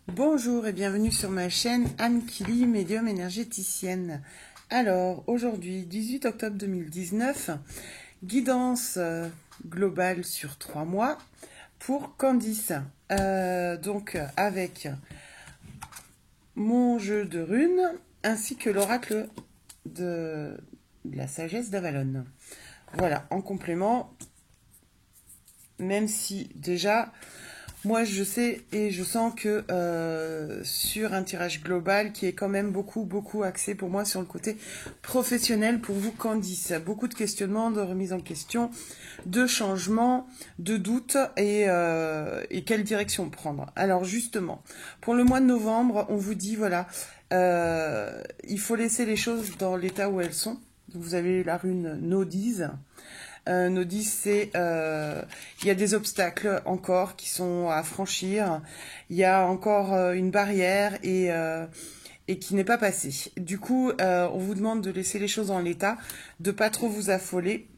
Bonjour et bienvenue sur ma chaîne Anne Kili, médium énergéticienne. Alors, aujourd'hui, 18 octobre 2019, guidance globale sur 3 mois pour Candice. Donc, avec mon jeu de runes ainsi que l'oracle de la sagesse d'Avalon. Voilà, en complément, même si déjà... Moi, je sais et je sens que sur un tirage global qui est quand même beaucoup axé pour moi sur le côté professionnel pour vous, Candice. Beaucoup de questionnements, de remise en question, de changements, de doutes et quelle direction prendre. Alors justement, pour le mois de novembre, on vous dit, voilà, il faut laisser les choses dans l'état où elles sont. Vous avez la rune Nodise. Nodis, c'est il y a des obstacles encore qui sont à franchir. Il y a encore une barrière et qui n'est pas passée. Du coup, on vous demande de laisser les choses en l'état, de pas trop vous affoler,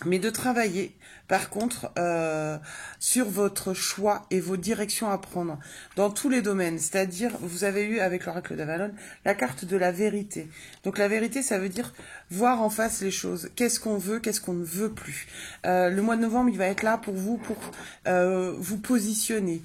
mais de travailler par contre sur votre choix et vos directions à prendre dans tous les domaines. C'est-à-dire, vous avez eu avec l'oracle d'Avalon la carte de la vérité. Donc la vérité, ça veut dire voir en face les choses. Qu'est-ce qu'on veut, qu'est-ce qu'on ne veut plus. Le mois de novembre, il va être là pour vous, pour vous positionner.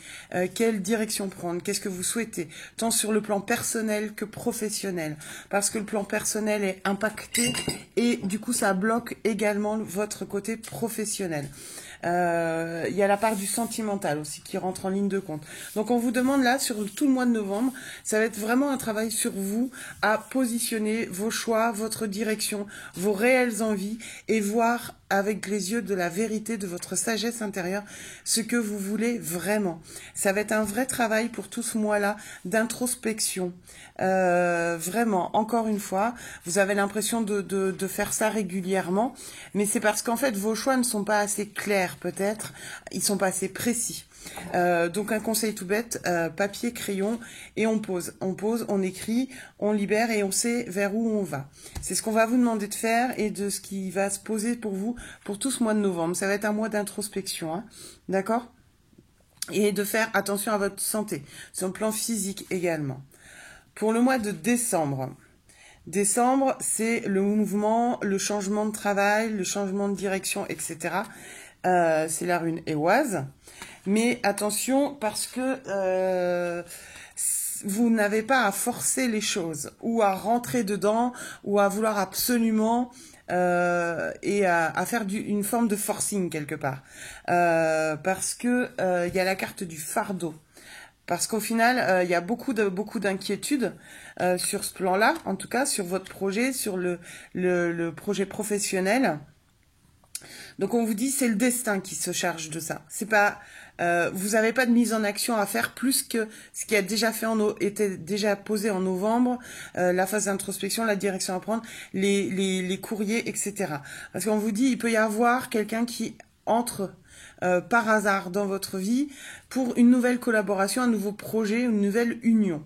Quelle direction prendre, qu'est-ce que vous souhaitez, tant sur le plan personnel que professionnel. Parce que le plan personnel est impacté et du coup, ça bloque également votre côté professionnel. Il y a la part du sentimental aussi qui rentre en ligne de compte. Donc on vous demande là sur tout le mois de novembre, ça va être vraiment un travail sur vous à positionner vos choix, votre direction, vos réelles envies et voir avec les yeux de la vérité, de votre sagesse intérieure, ce que vous voulez vraiment. Ça va être un vrai travail pour tout ce mois-là d'introspection. Vraiment, encore une fois, vous avez l'impression de faire ça régulièrement, mais c'est parce qu'en fait, vos choix ne sont pas assez clairs, peut-être, ils sont pas assez précis. Donc un conseil tout bête, papier, crayon, et on pose, on écrit, on libère et on sait vers où on va. C'est ce qu'on va vous demander de faire et de ce qui va se poser pour vous pour tout ce mois de novembre. Ça va être un mois d'introspection, hein, d'accord ? Et de faire attention à votre santé, sur le plan physique également. Pour le mois de décembre, c'est le mouvement, le changement de travail, le changement de direction, etc. C'est la rune Éoise. Mais attention, parce que vous n'avez pas à forcer les choses, ou à rentrer dedans, ou à vouloir absolument, et à faire une forme de forcing quelque part. Parce que il y a la carte du fardeau. Parce qu'au final, il y a beaucoup d'inquiétudes sur ce plan-là, en tout cas sur votre projet, sur le projet professionnel. Donc on vous dit c'est le destin qui se charge de ça. C'est pas vous n'avez pas de mise en action à faire plus que ce qui a déjà été déjà posé en novembre, la phase d'introspection, la direction à prendre, les courriers, etc. Parce qu'on vous dit il peut y avoir quelqu'un qui entre par hasard dans votre vie pour une nouvelle collaboration, un nouveau projet, une nouvelle union.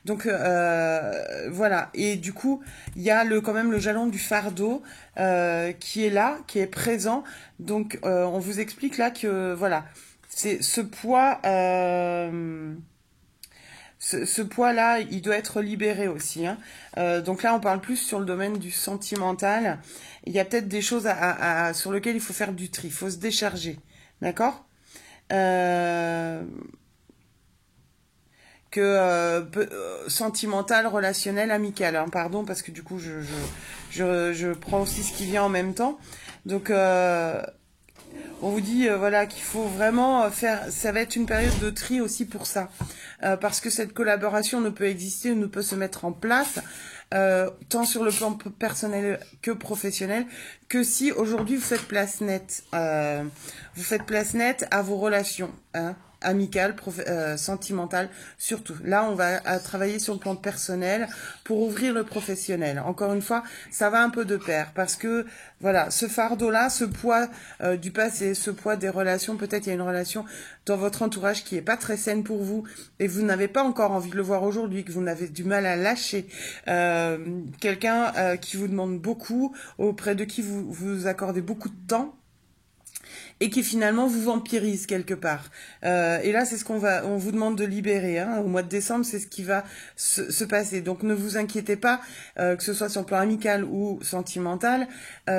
Donc voilà. Et du coup, il y a quand même le jalon du fardeau qui est là, qui est présent. Donc on vous explique là que voilà, c'est ce poids. Ce poids-là, il doit être libéré aussi. Hein. Donc là, on parle plus sur le domaine du sentimental. Il y a peut-être des choses sur lesquelles il faut faire du tri, il faut se décharger. D'accord sentimental, relationnel, amical. Hein, pardon, parce que du coup, je prends aussi ce qui vient en même temps. Donc, on vous dit voilà qu'il faut vraiment faire. Ça va être une période de tri aussi pour ça, parce que cette collaboration ne peut exister ou ne peut se mettre en place. Tant sur le plan personnel que professionnel, que si aujourd'hui vous faites place nette, à vos relations, hein, amicales, sentimentales, surtout. Là, on va travailler sur le plan personnel pour ouvrir le professionnel. Encore une fois, ça va un peu de pair parce que voilà, ce fardeau-là, ce poids du passé, ce poids des relations, peut-être il y a une relation dans votre entourage qui est pas très saine pour vous et vous n'avez pas encore envie de le voir aujourd'hui, que vous n'avez du mal à lâcher. Quelqu'un qui vous demande beaucoup, auprès de qui vous accordez beaucoup de temps et qui finalement vous vampirise quelque part. Et là, c'est ce on vous demande de libérer. Hein. Au mois de décembre, c'est ce qui va se passer. Donc, ne vous inquiétez pas, que ce soit sur le plan amical ou sentimental,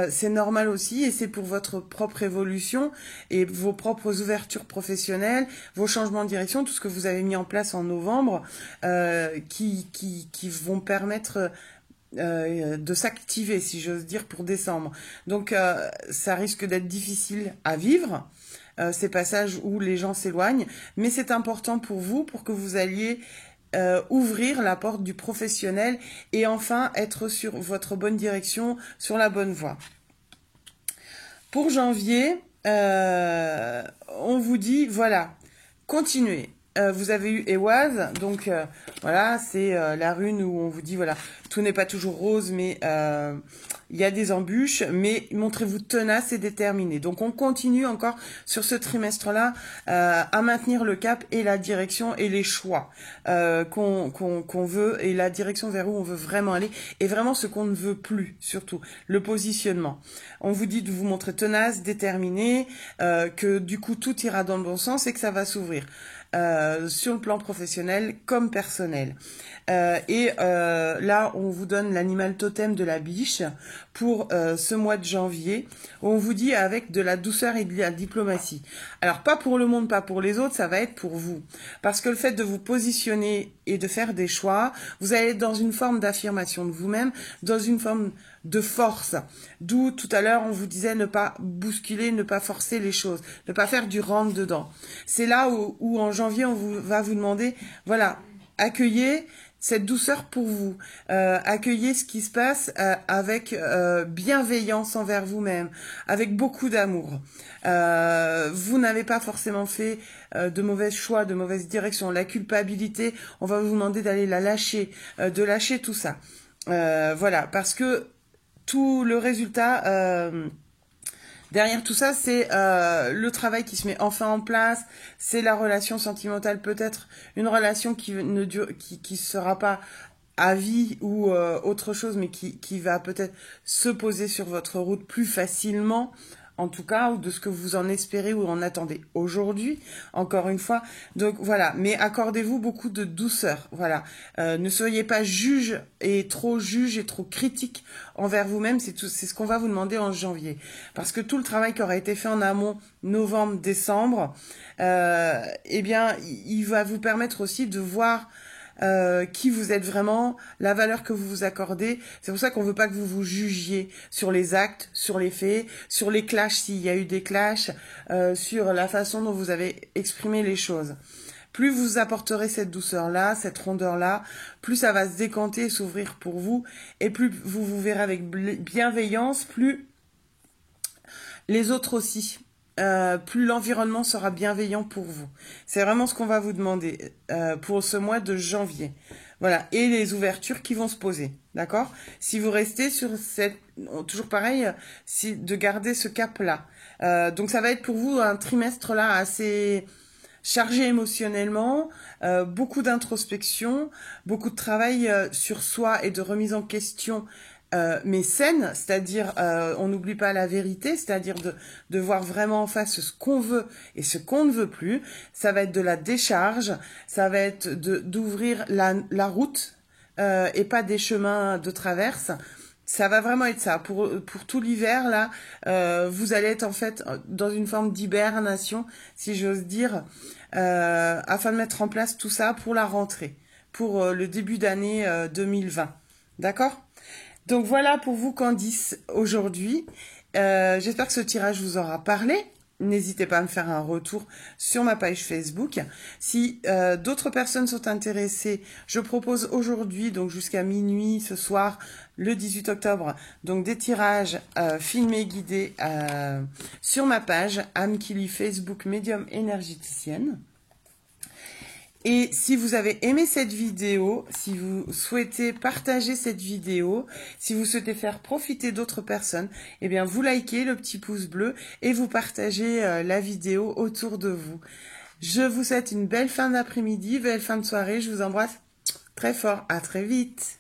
c'est normal aussi, et c'est pour votre propre évolution et vos propres ouvertures professionnelles, vos changements de direction, tout ce que vous avez mis en place en novembre, qui vont permettre de s'activer, si j'ose dire, pour décembre. Donc, ça risque d'être difficile à vivre, ces passages où les gens s'éloignent, mais c'est important pour vous, pour que vous alliez ouvrir la porte du professionnel et enfin être sur votre bonne direction, sur la bonne voie. Pour janvier, on vous dit, voilà, continuez. Vous avez eu Ehwaz, donc voilà, c'est la rune où on vous dit, voilà, tout n'est pas toujours rose, mais il y a des embûches, mais montrez-vous tenace et déterminé. Donc on continue encore sur ce trimestre-là à maintenir le cap et la direction et les choix qu'on veut, et la direction vers où on veut vraiment aller, et vraiment ce qu'on ne veut plus, surtout, le positionnement. On vous dit de vous montrer tenace, déterminé, que du coup tout ira dans le bon sens et que ça va s'ouvrir. Sur le plan professionnel comme personnel. Là, on vous donne l'animal totem de la biche pour ce mois de janvier, où on vous dit avec de la douceur et de la diplomatie. Alors, pas pour le monde, pas pour les autres, ça va être pour vous. Parce que le fait de vous positionner et de faire des choix, vous allez être dans une forme d'affirmation de vous-même, dans une forme de force. D'où tout à l'heure on vous disait ne pas bousculer, ne pas forcer les choses, ne pas faire du rentre dedans. C'est là où en janvier on va vous demander, voilà, accueillez cette douceur pour vous, accueillez ce qui se passe avec bienveillance envers vous-même, avec beaucoup d'amour. Vous n'avez pas forcément fait de mauvais choix, de mauvaises directions. La culpabilité, on va vous demander d'aller la lâcher, de lâcher tout ça. Voilà, parce que tout le résultat derrière tout ça, c'est le travail qui se met enfin en place, c'est la relation sentimentale, peut-être une relation qui ne dure, qui sera pas à vie ou autre chose, mais qui va peut-être se poser sur votre route plus facilement, en tout cas, ou de ce que vous en espérez ou en attendez aujourd'hui, encore une fois. Donc voilà, mais accordez-vous beaucoup de douceur, voilà. Ne soyez pas juge et trop critique envers vous-même, c'est ce qu'on va vous demander en janvier. Parce que tout le travail qui aura été fait en amont, novembre, décembre, eh bien, il va vous permettre aussi de voir qui vous êtes vraiment, la valeur que vous vous accordez. C'est pour ça qu'on veut pas que vous vous jugiez sur les actes, sur les faits, sur les clashs s'il y a eu des clashs, sur la façon dont vous avez exprimé les choses. Plus vous apporterez cette douceur-là, cette rondeur-là, plus ça va se décanter et s'ouvrir pour vous, et plus vous vous verrez avec bienveillance, plus les autres aussi. Plus l'environnement sera bienveillant pour vous. C'est vraiment ce qu'on va vous demander pour ce mois de janvier. Voilà, et les ouvertures qui vont se poser, d'accord? Si vous restez sur cette... Toujours pareil, de garder ce cap-là. Donc ça va être pour vous un trimestre là assez chargé émotionnellement, beaucoup d'introspection, beaucoup de travail sur soi et de remise en question, mais saine, c'est-à-dire on n'oublie pas la vérité, c'est-à-dire de voir vraiment en face ce qu'on veut et ce qu'on ne veut plus. Ça va être de la décharge, ça va être d'ouvrir la route et pas des chemins de traverse. Ça va vraiment être ça. Pour tout l'hiver, là, vous allez être en fait dans une forme d'hibernation, si j'ose dire, afin de mettre en place tout ça pour la rentrée, pour le début d'année 2020. D'accord ? Donc voilà pour vous Candice aujourd'hui. J'espère que ce tirage vous aura parlé. N'hésitez pas à me faire un retour sur ma page Facebook. Si d'autres personnes sont intéressées, je propose aujourd'hui, donc jusqu'à minuit ce soir, le 18 octobre, donc des tirages filmés, guidés sur ma page Amkili Facebook Médium Énergéticienne. Et si vous avez aimé cette vidéo, si vous souhaitez partager cette vidéo, si vous souhaitez faire profiter d'autres personnes, eh bien vous likez le petit pouce bleu et vous partagez la vidéo autour de vous. Je vous souhaite une belle fin d'après-midi, belle fin de soirée, je vous embrasse très fort, à très vite.